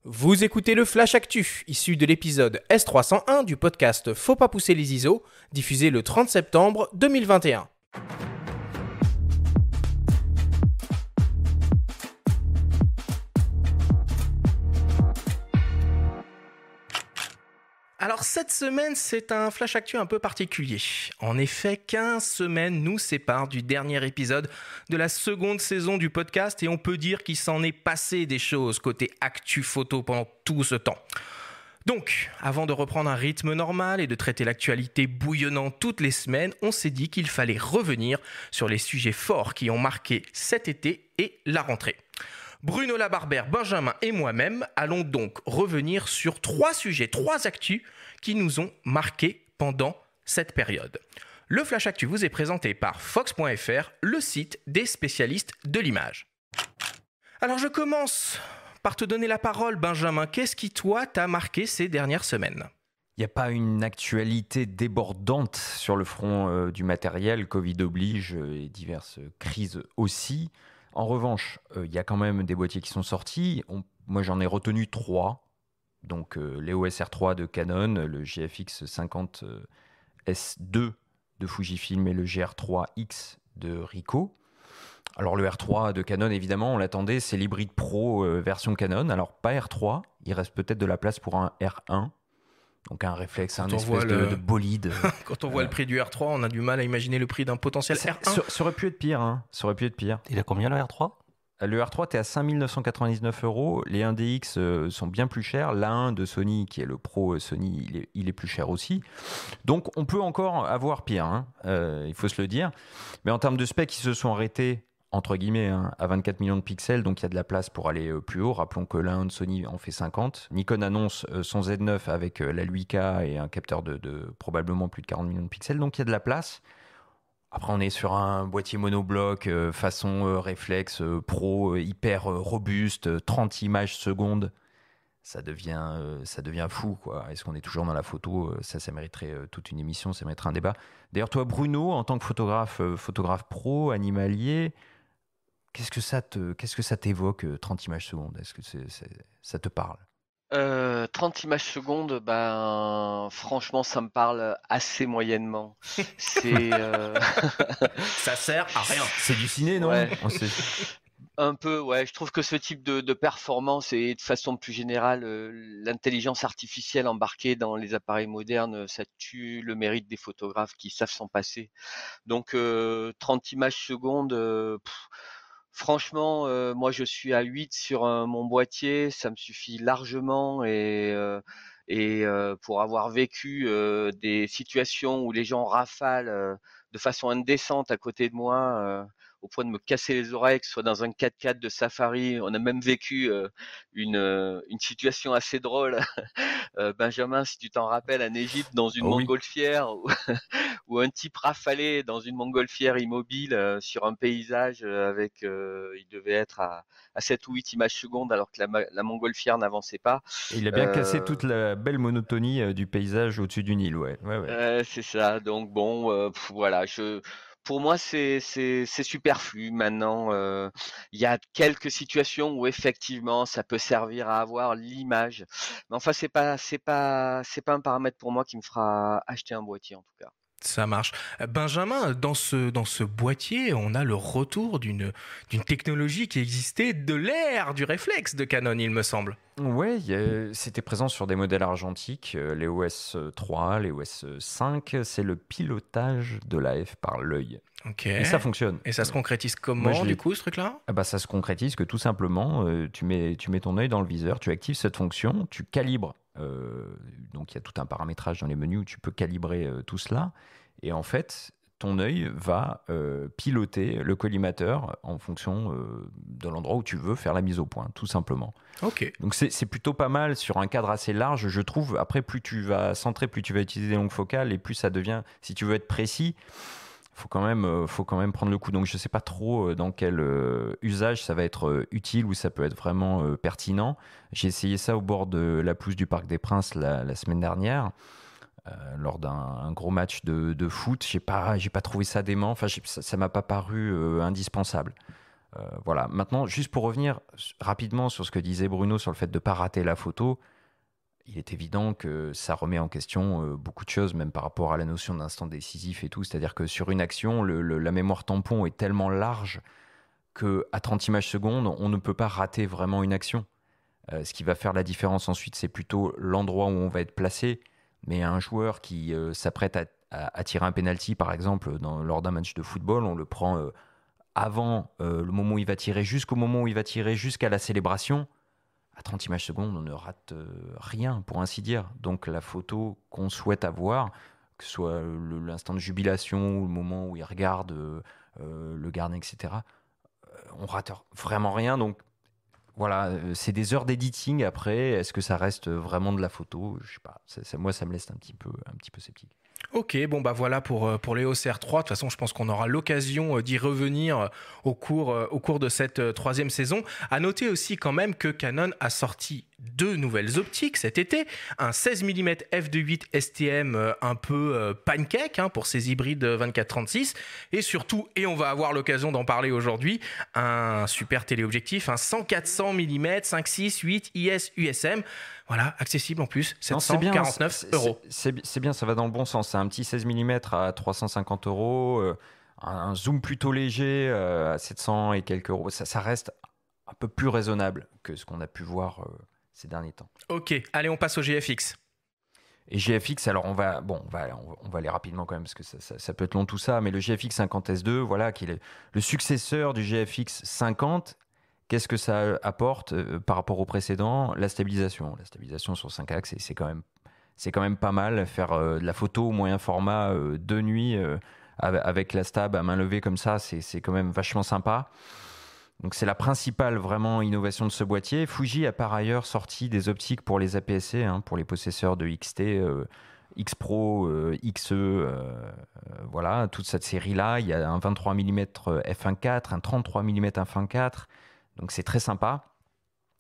Vous écoutez le Flash Actu, issu de l'épisode S301 du podcast Faut pas pousser les ISO, diffusé le 30 septembre 2021. Alors cette semaine, c'est un Flash Actu un peu particulier. En effet, 15 semaines nous séparent du dernier épisode de la seconde saison du podcast et on peut dire qu'il s'en est passé des choses côté Actu Photo pendant tout ce temps. Donc, avant de reprendre un rythme normal et de traiter l'actualité bouillonnante toutes les semaines, on s'est dit qu'il fallait revenir sur les sujets forts qui ont marqué cet été et la rentrée. Bruno Labarbère, Benjamin et moi-même allons donc revenir sur 3 sujets, 3 actus qui nous ont marqués pendant cette période. Le Flash Actu vous est présenté par Fox.fr, le site des spécialistes de l'image. Alors je commence par te donner la parole, Benjamin. Qu'est-ce qui, toi, t'a marqué ces dernières semaines ? Il n'y a pas une actualité débordante sur le front du matériel, Covid oblige et diverses crises aussi. En revanche, il y a quand même des boîtiers qui sont sortis. Moi, j'en ai retenu 3. Donc, l'EOS R3 de Canon, le GFX 50 S2 de Fujifilm et le GR3X de Ricoh. Alors, le R3 de Canon, évidemment, on l'attendait, c'est l'hybride pro version Canon. Alors, pas R3, il reste peut-être de la place pour un R1. Donc un réflexe, un espèce de bolide. Quand on voit le prix du R3, on a du mal à imaginer le prix d'un potentiel R1. Ça aurait pu être pire. Ça aurait pu être pire. Il a combien le R3 ? Le R3, tu es à 5 999 €. Les 1DX sont bien plus chers. L'A1 de Sony, qui est le pro Sony, il est plus cher aussi. Donc on peut encore avoir pire, il faut se le dire. Mais en termes de specs, ils se sont arrêtés entre guillemets, à 24 millions de pixels, donc il y a de la place pour aller plus haut. Rappelons que l'A1 de Sony en fait 50. Nikon annonce son Z9 avec la 8K et un capteur de probablement plus de 40 millions de pixels, donc il y a de la place. Après, on est sur un boîtier monobloc façon réflexe pro, hyper robuste, 30 images secondes. Ça devient fou, quoi. Est-ce qu'on est toujours dans la photo ? Ça mériterait toute une émission, ça mériterait un débat. D'ailleurs, toi, Bruno, en tant que photographe pro, animalier, qu'est-ce que ça t'évoque, 30 images secondes ? Est-ce que ça te parle ? 30 images secondes, franchement, ça me parle assez moyennement. C'est Ça sert à rien. C'est du ciné, non ? Ouais. Un peu, ouais. Je trouve que ce type de performance et de façon plus générale, l'intelligence artificielle embarquée dans les appareils modernes, ça tue le mérite des photographes qui savent s'en passer. Donc 30 images secondes, franchement, moi je suis à 8 sur mon boîtier, ça me suffit largement et pour avoir vécu des situations où les gens rafalent de façon indécente à côté de moi, au point de me casser les oreilles, que ce soit dans un 4x4 de safari. On a même vécu une situation assez drôle, Benjamin, si tu t'en rappelles, en Égypte, dans une Oh oui. montgolfière où un type rafalait dans une montgolfière immobile sur un paysage avec, il devait être à 7 ou 8 images secondes alors que la montgolfière n'avançait pas. Et il a bien cassé toute la belle monotonie du paysage au-dessus du Nil, ouais. C'est ça. Donc bon, voilà, pour moi, c'est superflu maintenant. Il y a quelques situations où effectivement, ça peut servir à avoir l'image, mais enfin, c'est pas un paramètre pour moi qui me fera acheter un boîtier en tout cas. Ça marche. Benjamin, dans ce boîtier, on a le retour d'une technologie qui existait de l'ère du réflexe de Canon, il me semble. Ouais, c'était présent sur des modèles argentiques, les OS 3, les OS 5, c'est le pilotage de l'AF par l'œil. Ok. Et ça fonctionne. Et ça se concrétise comment, Moi, je l'ai- du coup, ce truc-là ? Ça se concrétise que tout simplement, tu mets ton œil dans le viseur, tu actives cette fonction, tu calibres. Donc il y a tout un paramétrage dans les menus où tu peux calibrer tout cela. Et en fait, ton œil va piloter le collimateur en fonction de l'endroit où tu veux faire la mise au point, tout simplement. Ok. Donc c'est plutôt pas mal sur un cadre assez large, je trouve. Après, plus tu vas centrer, plus tu vas utiliser des longues focales et plus ça devient, si tu veux être précis, faut quand même prendre le coup. Donc je sais pas trop dans quel usage ça va être utile ou ça peut être vraiment pertinent. J'ai essayé ça au bord de la pelouse du Parc des Princes la semaine dernière. Lors d'un gros match de foot, j'ai pas trouvé ça dément. Enfin, ça m'a pas paru indispensable. Voilà. Maintenant, juste pour revenir rapidement sur ce que disait Bruno sur le fait de ne pas rater la photo, il est évident que ça remet en question beaucoup de choses, même par rapport à la notion d'instant décisif et tout. C'est-à-dire que sur une action, la mémoire tampon est tellement large qu'à 30 images secondes, on ne peut pas rater vraiment une action. Ce qui va faire la différence ensuite, c'est plutôt l'endroit où on va être placé. Mais un joueur qui s'apprête à tirer un penalty, par exemple, lors d'un match de football, on le prend avant le moment où il va tirer, jusqu'au moment où il va tirer, jusqu'à la célébration. À 30 images secondes, on ne rate rien, pour ainsi dire. Donc la photo qu'on souhaite avoir, que ce soit l'instant de jubilation ou le moment où il regarde le gardien, etc., on rate vraiment rien. Donc voilà, c'est des heures d'editing après. Est-ce que ça reste vraiment de la photo? Je sais pas. Moi, ça me laisse un petit peu sceptique. Ok, bon bah voilà pour les OCR3. De toute façon, je pense qu'on aura l'occasion d'y revenir au cours de cette troisième saison. À noter aussi quand même que Canon a sorti 2 nouvelles optiques cet été. Un 16 mm f2.8 STM un peu pancake pour ses hybrides 24-36. Et surtout, et on va avoir l'occasion d'en parler aujourd'hui, un super téléobjectif, un 100-400 mm 5.6 8 IS USM. Voilà, accessible en plus, 749 euros. C'est bien, ça va dans le bon sens. C'est un petit 16 mm à 350 euros, un zoom plutôt léger à 700 et quelques euros. Ça reste un peu plus raisonnable que ce qu'on a pu voir ces derniers temps. Ok, allez, on passe au GFX. Et GFX, alors on va aller rapidement quand même parce que ça peut être long tout ça, mais le GFX 50S2, voilà, qui est le successeur du GFX 50. Qu'est-ce que ça apporte par rapport au précédent? La stabilisation. La stabilisation sur 5 axes, c'est quand même pas mal. Faire de la photo au moyen format de nuit avec la stab à main levée comme ça, c'est quand même vachement sympa. Donc c'est la principale vraiment innovation de ce boîtier. Fuji a par ailleurs sorti des optiques pour les APS-C, pour les possesseurs de XT, X Pro, XE, voilà, toute cette série-là. Il y a un 23 mm f1.4, un 33 mm f1.4. Donc c'est très sympa.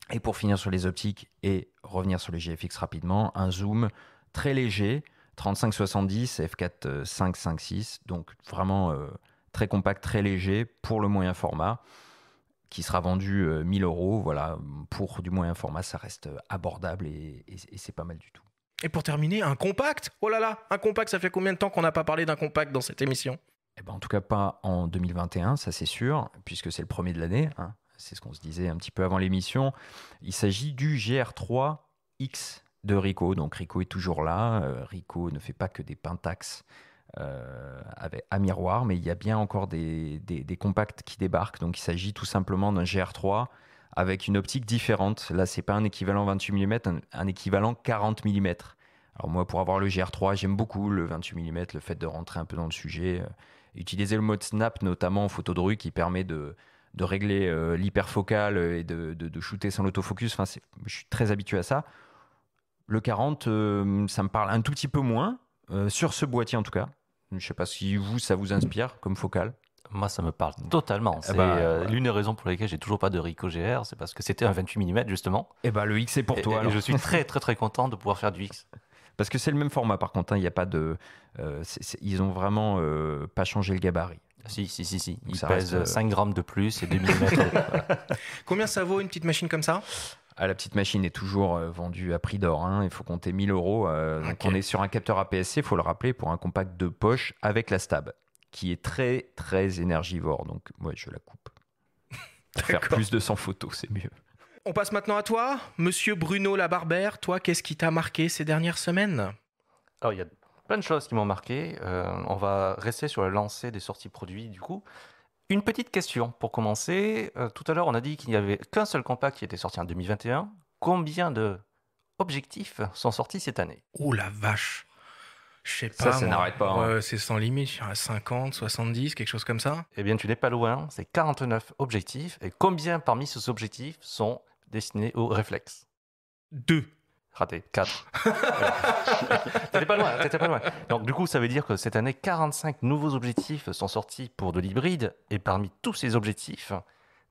Et pour finir sur les optiques et revenir sur les GFX rapidement, un zoom très léger, 35-70, f4 5.5.6, donc vraiment très compact, très léger pour le moyen format, qui sera vendu 1000 euros. Voilà, pour du moyen format, ça reste abordable et c'est pas mal du tout. Et pour terminer, un compact. Oh là là, un compact, ça fait combien de temps qu'on n'a pas parlé d'un compact dans cette émission? Eh ben, en tout cas pas en 2021, ça c'est sûr, puisque c'est le premier de l'année. C'est ce qu'on se disait un petit peu avant l'émission. Il s'agit du GR3X de Ricoh. Donc Ricoh est toujours là. Ricoh ne fait pas que des Pentax à miroir, mais il y a bien encore des compacts qui débarquent. Donc il s'agit tout simplement d'un GR3 avec une optique différente. Là, c'est pas un équivalent 28 mm, un équivalent 40 mm. Alors moi, pour avoir le GR3, j'aime beaucoup le 28 mm, le fait de rentrer un peu dans le sujet. Utiliser le mode snap, notamment en photo de rue, qui permet de régler l'hyperfocale et de shooter sans l'autofocus. Enfin, je suis très habitué à ça. Le 40, ça me parle un tout petit peu moins, sur ce boîtier en tout cas. Je ne sais pas si ça vous inspire comme focale. Moi, ça me parle totalement. C'est l'une des raisons pour lesquelles j'ai toujours pas de Ricoh GR, c'est parce que c'était un 28 mm justement. Et le X est pour toi. Et je suis très très très content de pouvoir faire du X. Parce que c'est le même format par contre, il n'y a pas de... ils ont vraiment pas changé le gabarit. Si. Il pèse 5 grammes de plus et 2 mm. Voilà. Combien ça vaut une petite machine comme ça? La petite machine est toujours vendue à prix d'or. Il faut compter 1000 euros. Donc on est sur un capteur APS-C, il faut le rappeler, pour un compact de poche avec la stab, qui est très très énergivore. Donc moi je la coupe. Pour faire plus de 100 photos, c'est mieux. On passe maintenant à toi, monsieur Bruno Labarbère. Toi, qu'est-ce qui t'a marqué ces dernières semaines? Alors il y a plein de choses qui m'ont marqué. On va rester sur le lancer des sorties produits du coup. Une petite question pour commencer. Tout à l'heure, on a dit qu'il n'y avait qu'un seul compact qui était sorti en 2021. Combien de objectifs sont sortis cette année? Oh la vache! Je sais pas. Ça n'arrête pas. C'est sans limite. 50, 70, quelque chose comme ça. Eh bien, tu n'es pas loin. C'est 49 objectifs. Et combien parmi ces objectifs sont destinés au réflexe? 2. Raté. 4. T'étais pas loin. Donc, du coup, ça veut dire que cette année, 45 nouveaux objectifs sont sortis pour de l'hybride. Et parmi tous ces objectifs,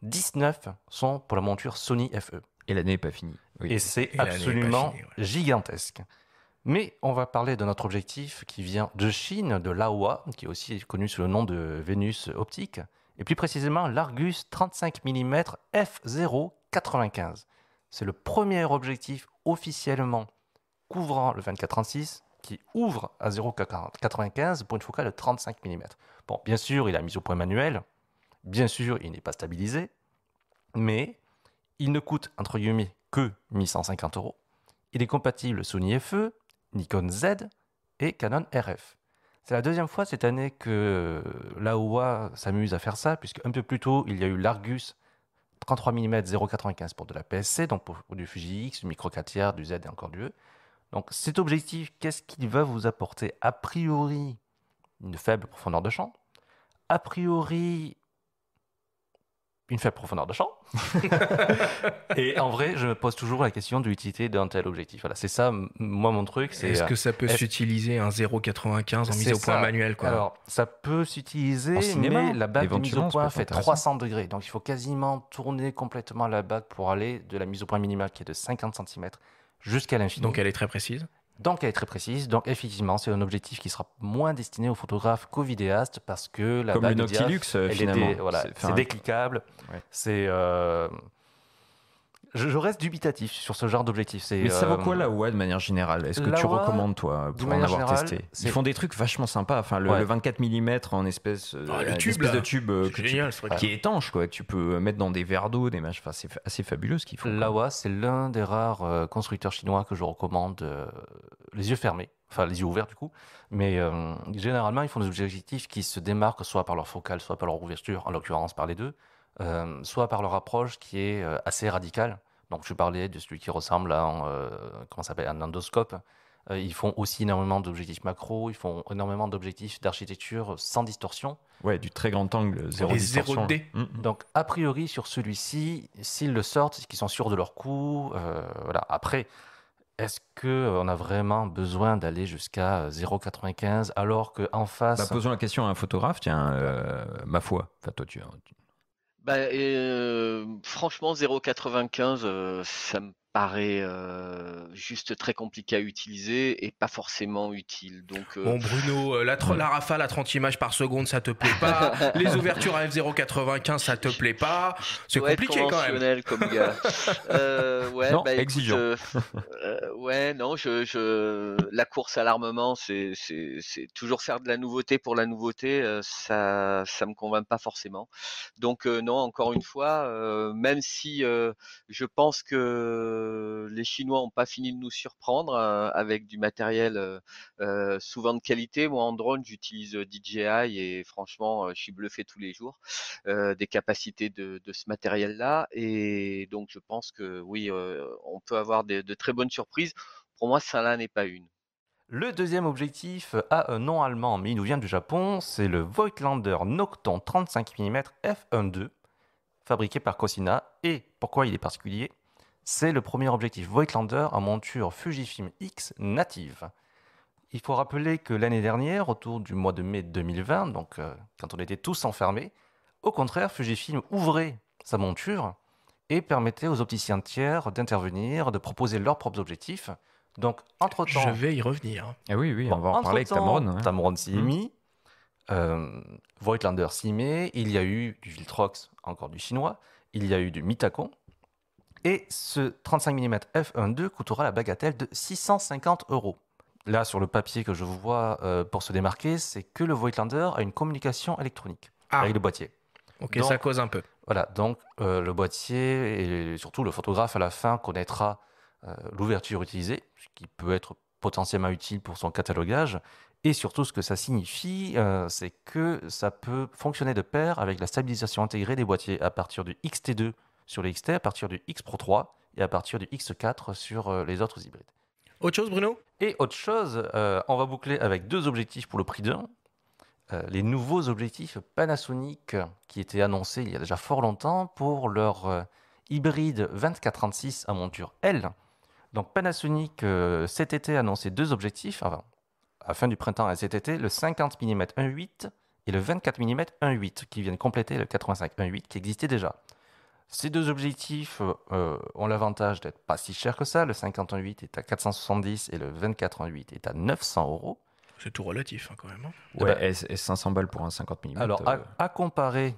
19 sont pour la monture Sony FE. Et l'année n'est pas finie. Oui. Et c'est absolument gigantesque. Mais on va parler de notre objectif qui vient de Chine, de Laowa, qui est aussi connu sous le nom de Vénus Optique, et plus précisément l'Argus 35 mm f/0.95. C'est le premier objectif officiellement couvrant le 24-36 qui ouvre à 0.95 pour une focale de 35 mm. Bon, bien sûr, il a mise au point manuel, bien sûr, il n'est pas stabilisé, mais il ne coûte, entre guillemets, que 1150 €. Il est compatible Sony FE, Nikon Z et Canon RF. C'est la deuxième fois cette année que l'AOA s'amuse à faire ça, puisque un peu plus tôt, il y a eu l'Argus 33 mm 0.95 pour de la PSC, donc pour du Fuji X, du Micro 4 tiers, du Z et encore du E. Donc cet objectif, qu'est-ce qu'il va vous apporter? A priori, une faible profondeur de champ. A priori, une faible profondeur de champ. Et en vrai, je me pose toujours la question de l'utilité d'un tel objectif. Voilà, c'est ça, moi, mon truc. Est-ce que ça peut s'utiliser un 0.95 en mise au point manuel, quoi? Alors, ça peut s'utiliser, mais la bague de mise au point fait 300 degrés. Donc, il faut quasiment tourner complètement la bague pour aller de la mise au point minimale qui est de 50 cm jusqu'à l'infini. Donc, elle est très précise. Donc, elle est très précise. Donc, effectivement, c'est un objectif qui sera moins destiné aux photographes qu'aux vidéastes parce que la comme bague le Noctilux, finalement. Voilà, c'est décliquable. Ouais. C'est... Je reste dubitatif sur ce genre d'objectif. Mais ça vaut quoi la AOA de manière générale? Est-ce que tu recommandes, toi, pour en avoir testé? Ils font des trucs vachement sympas. Enfin, le 24 mm en espèce, de tube qui est étanche, quoi, que tu peux mettre dans des verres d'eau, des mâches. Enfin, c'est assez fabuleux ce qu'ils font. L'AOA, c'est l'un des rares constructeurs chinois que je recommande les yeux fermés. Enfin, les yeux ouverts du coup. Mais généralement, ils font des objectifs qui se démarquent soit par leur focale, soit par leur ouverture, en l'occurrence par les deux. Soit par leur approche qui est assez radicale. Donc je parlais de celui qui ressemble à un endoscope. Ils font aussi énormément d'objectifs macro, ils font énormément d'objectifs d'architecture sans distorsion. Ouais, du très grand angle, zéro distorsion. 0D. Donc a priori sur celui-ci, s'ils le sortent, c'est qu'ils sont sûrs de leur coup. Voilà. Après, est-ce qu'on a vraiment besoin d'aller jusqu'à 0,95 alors qu'en face... Posons la question à un photographe, tiens, ma foi. Enfin, toi, franchement, 0,95, ça me paraît juste très compliqué à utiliser et pas forcément utile. Donc, bon, Bruno, la rafale à 30 images par seconde, ça te plaît pas. Les ouvertures à f/0,95, ça te plaît pas. C'est compliqué quand même. Comme gars. Non, exigeant. Non, la course à l'armement, c'est toujours faire de la nouveauté pour la nouveauté. Ça me convainc pas forcément. Donc non, encore une fois, même si je pense que les Chinois n'ont pas fini de nous surprendre avec du matériel souvent de qualité. Moi, en drone, j'utilise DJI et franchement, je suis bluffé tous les jours des capacités de ce matériel-là. Et donc, je pense que oui, on peut avoir de très bonnes surprises. Pour moi, ça là n'est pas une. Le deuxième objectif a un nom allemand, mais il nous vient du Japon. C'est le Voigtlander Nocton 35 mm f1.2, fabriqué par Cosina. Et pourquoi il est particulier? C'est le premier objectif Voigtlander en monture Fujifilm X native. Il faut rappeler que l'année dernière, autour du mois de mai 2020, donc quand on était tous enfermés, au contraire, Fujifilm ouvrait sa monture et permettait aux opticiens tiers d'intervenir, de proposer leurs propres objectifs. Donc, entre-temps... Je vais y revenir. Ah oui, on va en parler avec Tamron. Tamron s'y est mis, Voigtlander s'y met, il y a eu du Viltrox, encore du chinois, il y a eu du Mitacon, et ce 35 mm f1.2 coûtera la bagatelle de 650 €. Là, sur le papier que je vois pour se démarquer, c'est que le Voigtlander a une communication électronique avec le boîtier. Ok, donc, ça cause un peu. Voilà, donc le boîtier et surtout le photographe à la fin connaîtra l'ouverture utilisée, ce qui peut être potentiellement utile pour son catalogage. Et surtout, ce que ça signifie, c'est que ça peut fonctionner de pair avec la stabilisation intégrée des boîtiers à partir du XT2 sur les XT, à partir du X Pro 3 et à partir du X4 sur les autres hybrides. Autre chose, Bruno? Et autre chose, on va boucler avec deux objectifs pour le prix d'un. Les nouveaux objectifs Panasonic qui étaient annoncés il y a déjà fort longtemps pour leur hybride 24-36 à monture L. Donc Panasonic cet été a annoncé deux objectifs, enfin, à la fin du printemps et cet été, le 50 mm 1.8 et le 24 mm 1.8 qui viennent compléter le 85 1.8 qui existait déjà. Ces deux objectifs ont l'avantage d'être pas si chers que ça. Le 50 1.8 est à 470 et le 24 1.8 est à 900 €. C'est tout relatif quand même. Ouais, 500 balles pour un 50 mm. Alors, à comparer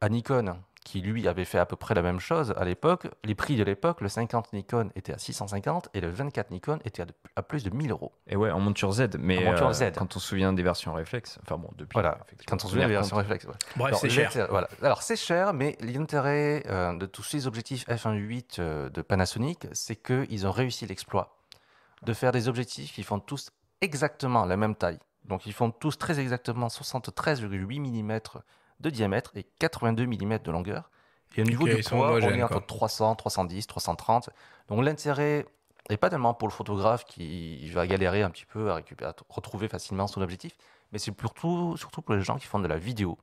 à Nikon, qui lui avait fait à peu près la même chose à l'époque, les prix de l'époque, le 50 Nikon était à 650 et le 24 Nikon était à plus de 1000 euros. Et ouais, en monture Z. Mais En monture Z. quand on se souvient des versions réflexes, enfin bon, depuis. Voilà, effectivement, quand on se souvient des versions compte. réflexes. Ouais. Bref, Alors, c'est cher. voilà. Alors c'est cher, mais l'intérêt de tous ces objectifs f1.8 de Panasonic, c'est qu'ils ont réussi l'exploit de faire des objectifs qui font tous exactement la même taille. Donc ils font tous très exactement 73,8 mm de diamètre et 82 mm de longueur. Et au niveau Ok, du ils sont poids, on homogènes, est entre quoi. 300, 310, 330. Donc l'intérêt n'est pas tellement pour le photographe qui va galérer un petit peu à retrouver facilement son objectif, mais c'est surtout pour les gens qui font de la vidéo.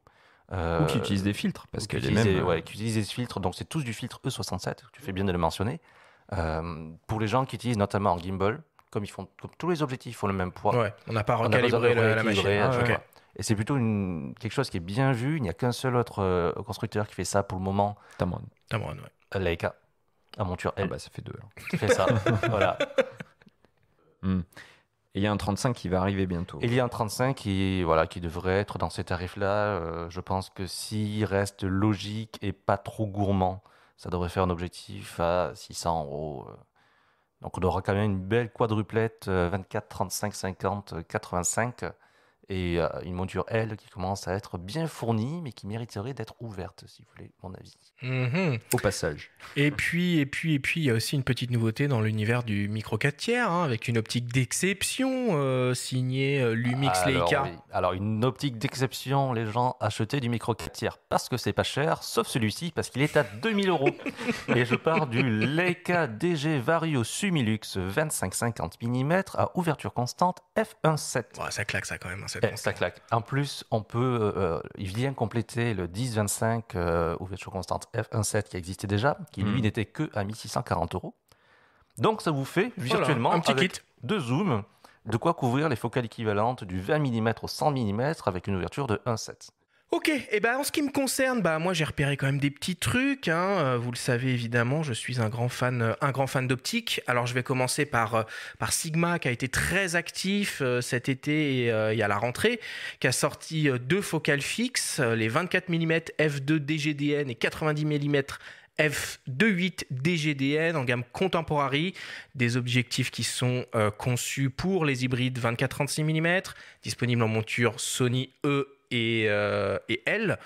Ou qui utilisent des filtres, parce que les mêmes. Qui utilisent des filtres, donc c'est tous du filtre E67, tu fais bien de le mentionner. Pour les gens qui utilisent notamment en gimbal, comme tous les objectifs font le même poids, Ouais, on n'a pas on a besoin de recalibré la machine. rééquilibrer à chaque Ok. fois. Et c'est plutôt quelque chose qui est bien vu. Il n'y a qu'un seul autre constructeur qui fait ça pour le moment, Tamron. Tamron, ouais. Leica, à monture Ah L, bah ça fait 2. qui fait ça. Voilà. Et il y a un 35 qui va arriver bientôt. Et il y a un 35 qui devrait être dans ces tarifs-là. Je pense que s'il reste logique et pas trop gourmand, ça devrait faire un objectif à 600 €. Donc on aura quand même une belle quadruplette 24, 35, 50, 85 et une monture L qui commence à être bien fournie mais qui mériterait d'être ouverte, si vous voulez mon avis. Mhm. Au passage. Et puis, il y a aussi une petite nouveauté dans l'univers du micro 4 tiers, hein, avec une optique d'exception signée Lumix Leica. Oui. Alors une optique d'exception, les gens achetaient du micro 4 tiers parce que c'est pas cher, sauf celui-ci parce qu'il est à 2000 €. Et je pars du Leica DG Vario Sumilux 25-50 mm à ouverture constante f1.7. Ouais, ça claque ça quand même, hein, cette Ça console. claque. En plus, il vient compléter le 10-25 ouverture constante f1.7 qui existait déjà, qui lui n'était que à 1640 €. Donc ça vous fait virtuellement un petit avec kit. 2 zooms de quoi couvrir les focales équivalentes du 20 mm au 100 mm avec une ouverture de 1.7. Ok, et ben en ce qui me concerne, moi j'ai repéré quand même des petits trucs. Vous le savez évidemment, je suis un grand fan d'optique. Alors je vais commencer par Sigma qui a été très actif cet été et à la rentrée, qui a sorti 2 focales fixes, les 24 mm f2 DGDN et 90 mm f2.8 DGDN en gamme Contemporary, des objectifs qui sont conçus pour les hybrides 24-36 mm, disponibles en monture Sony E et L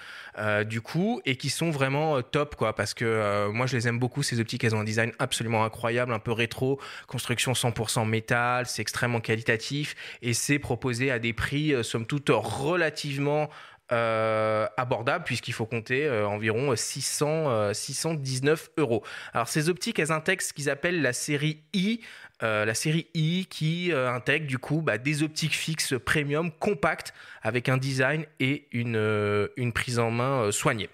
du coup, et qui sont vraiment top quoi, parce que moi je les aime beaucoup ces optiques. Elles ont un design absolument incroyable, un peu rétro, construction 100% métal, c'est extrêmement qualitatif et c'est proposé à des prix somme toute relativement abordable, puisqu'il faut compter environ 619 €. Alors ces optiques, elles intègrent ce qu'ils appellent la série I, qui intègre du coup des optiques fixes premium compactes avec un design et une prise en main soignée.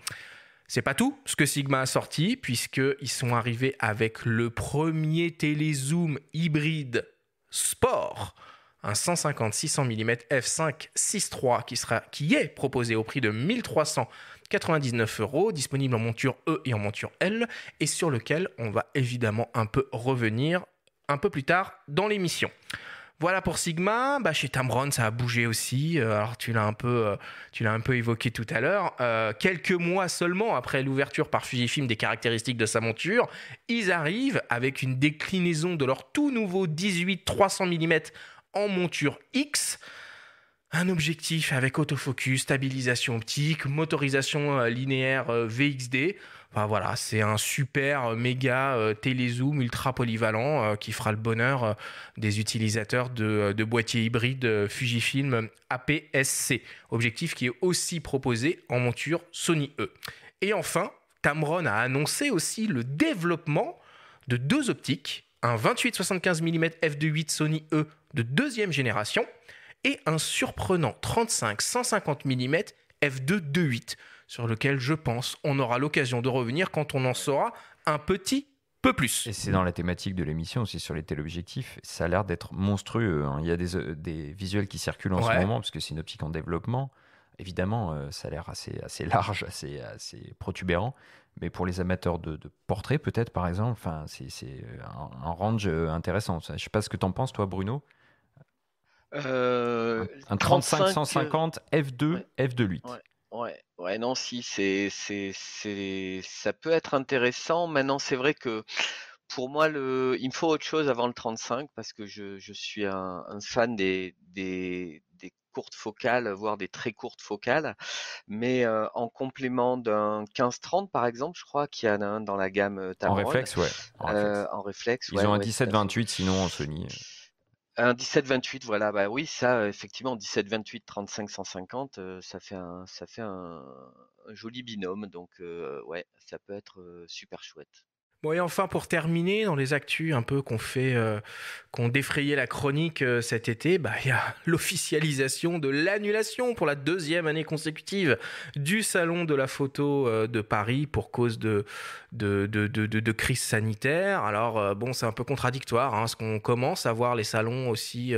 C'est pas tout ce que Sigma a sorti, puisqu'ils sont arrivés avec le premier télézoom hybride sport, un 150-600 mm f5.6.3 qui est proposé au prix de 1399 €, disponible en monture E et en monture L, et sur lequel on va évidemment un peu revenir un peu plus tard dans l'émission. Voilà pour Sigma. Chez Tamron, ça a bougé aussi. Alors, tu l'as un peu évoqué tout à l'heure. Quelques mois seulement après l'ouverture par Fujifilm des caractéristiques de sa monture, ils arrivent avec une déclinaison de leur tout nouveau 18-300 mm en monture X. Un objectif avec autofocus, stabilisation optique, motorisation linéaire VXD. Enfin, voilà, c'est un super méga télézoom ultra polyvalent qui fera le bonheur des utilisateurs de boîtiers hybrides Fujifilm APS-C. Objectif qui est aussi proposé en monture Sony E. Et enfin, Tamron a annoncé aussi le développement de 2 optiques, un 28-75 mm f2.8 Sony E de 2e génération et un surprenant 35-150 mm f2.8, sur lequel je pense on aura l'occasion de revenir quand on en saura un petit peu plus. Et c'est dans la thématique de l'émission aussi sur les téléobjectifs. Ça a l'air d'être monstrueux. Il y a des visuels qui circulent en ce moment parce que c'est une optique en développement. Évidemment, ça a l'air assez large, assez protubérant. Mais pour les amateurs de portraits, peut-être par exemple, c'est un range intéressant. Je ne sais pas ce que tu en penses, toi, Bruno. Un 35-150 f2, ouais. f2.8. Ouais, non, si, ça peut être intéressant. Maintenant, c'est vrai que pour moi, il me faut autre chose avant le 35 parce que je suis un fan des courtes focales, voire des très courtes focales. Mais en complément d'un 15-30, par exemple, je crois qu'il y en a un dans la gamme En Tamron. réflexe, ouais. En réflexe. En réflexe, Ils ont un ouais, tout à fait. 17-28 sinon en Sony. Un 17-28, voilà, bah oui, ça, effectivement, 17-28, 35-150, ça fait un joli binôme. Donc, ouais, ça peut être super chouette. Bon, et enfin, pour terminer, dans les actus un peu qu'on défrayé la chronique cet été, bah, il y a l'officialisation de l'annulation pour la 2e année consécutive du Salon de la photo de Paris pour cause de crise sanitaire. Alors, bon, c'est un peu contradictoire, hein, parce qu'on commence à voir les salons aussi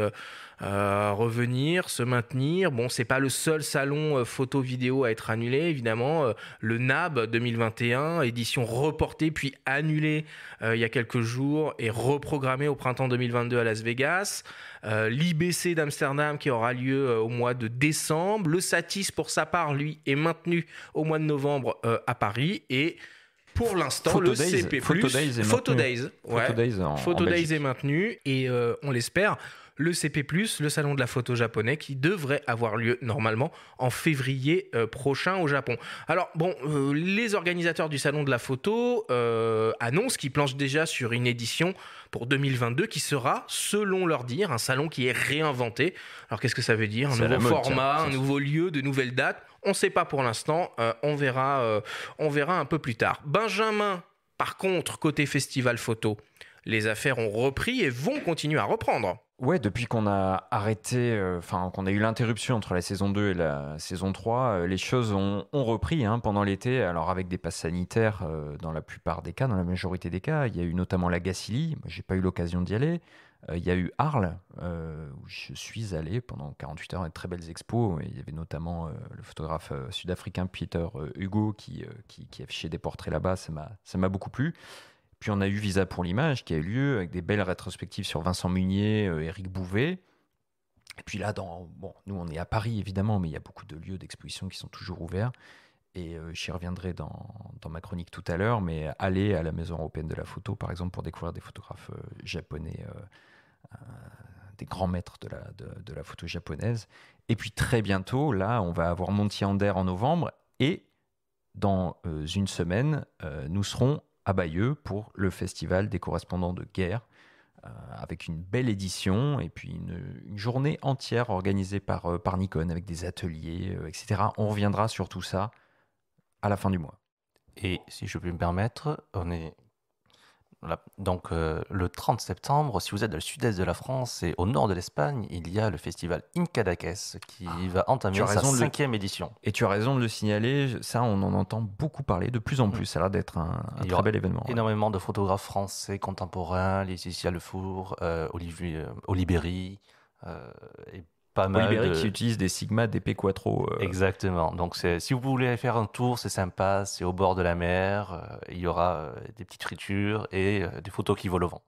revenir, se maintenir. Bon, c'est pas le seul salon photo-vidéo à être annulé, évidemment. Le NAB 2021, édition reportée puis annulée il y a quelques jours et reprogrammée au printemps 2022 à Las Vegas. L'IBC d'Amsterdam qui aura lieu au mois de décembre. Le Satis, pour sa part, lui, est maintenu au mois de novembre à Paris. Et pour l'instant, le CP+, Photo Days est maintenu et on l'espère, le CP+, le salon de la photo japonais, qui devrait avoir lieu normalement en février prochain au Japon. Alors bon, les organisateurs du salon de la photo annoncent qu'ils planchent déjà sur une édition pour 2022 qui sera, selon leur dire, un salon qui est réinventé. Alors qu'est-ce que ça veut dire? Un nouveau format, un nouveau lieu, de nouvelles dates? On ne sait pas pour l'instant, on verra un peu plus tard. Benjamin, par contre, côté festival photo, les affaires ont repris et vont continuer à reprendre. Ouais, depuis qu'on a arrêté, qu'on a eu l'interruption entre la saison 2 et la saison 3, les choses ont repris pendant l'été, alors avec des passes sanitaires dans la plupart des cas, dans la majorité des cas. Il y a eu notamment la Gacilly, moi j'ai pas eu l'occasion d'y aller. Il y a eu Arles, où je suis allé pendant 48 heures, de très belles expos. Et il y avait notamment le photographe sud-africain Peter Hugo qui affichait des portraits là-bas, ça m'a beaucoup plu. Puis on a eu Visa pour l'image qui a eu lieu avec des belles rétrospectives sur Vincent Munier, Éric Bouvet. Et puis là, nous on est à Paris évidemment, mais il y a beaucoup de lieux d'exposition qui sont toujours ouverts. Et j'y reviendrai dans ma chronique tout à l'heure, mais aller à la Maison européenne de la photo, par exemple, pour découvrir des photographes japonais, des grands maîtres de la photo japonaise. Et puis très bientôt, là, on va avoir Monty Ander en novembre. Et dans une semaine, nous serons à Bayeux pour le festival des correspondants de guerre, avec une belle édition et puis une journée entière organisée par Nikon avec des ateliers, etc. On reviendra sur tout ça à la fin du mois. Et si je peux me permettre, on est donc le 30 septembre, si vous êtes dans le sud-est de la France et au nord de l'Espagne, il y a le festival Incadaques qui va entamer sa 5e édition. Et tu as raison de le signaler, ça on en entend beaucoup parler de plus en plus, ça a l'air d'être un très bel événement. Énormément de photographes français contemporains, Laetitia Lefour, Oliberi, et pas mal Oliberi qui utilise des Sigma, des P4. Exactement. Donc si vous voulez faire un tour, c'est sympa, c'est au bord de la mer, il y aura des petites fritures et des photos qui volent au vent.